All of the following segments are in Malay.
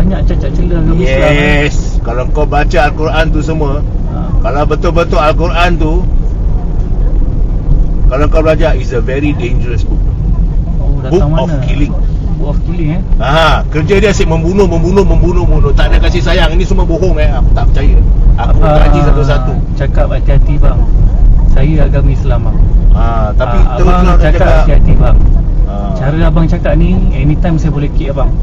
banyak cacat celah agama Islam. Yes. Kalau kau baca Al-Quran tu semua, kalau betul-betul Al-Quran tu, kalau kau belajar, is a very dangerous book. Book Datang of mana? killing. Book of killing Kerja dia asyik membunuh. Tak ada kasih sayang. Ini semua bohong Aku tak percaya. Aku kaji satu-satu. Cakap hati-hati bang, saya agama Islam bang. Tapi terus abang nak cakap cakap hati-hati bang. Cara abang cakap ni, anytime saya boleh kick abang.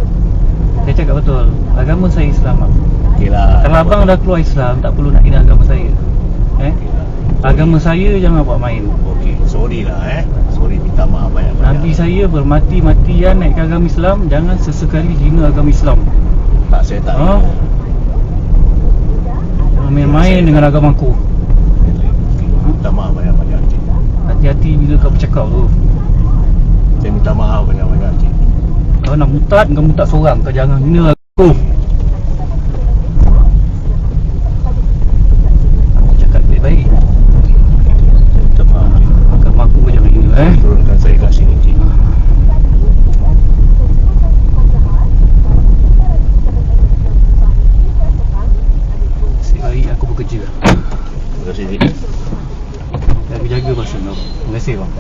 Saya cakap betul, agama saya Islam bang. Yelah, Kalau abang dah keluar Islam, tak perlu nak hina agama saya. Agama saya jangan buat main. Okey, sorry lah Sorry, minta maaf banyak-banyak. Nabi saya bermati-matian naik ke agama Islam. Jangan sesekali hina agama Islam. Tak, saya tak hina. Jangan main-main dengan agama aku. Minta maaf banyak-banyak, cik. Hati-hati bila kau bercakap tu. Saya minta maaf banyak-banyak, cik. Kau nak mutat, kau mutat seorang. Kau jangan hina aku. Aku cakap baik-baik. Saya minta maaf. Agama aku pun jangan hina Turunkan saya kat sini, cik. Nasib baik aku bekerja. Terima kasih, cik. Aku jaga pasal kau. Terima kasih bang.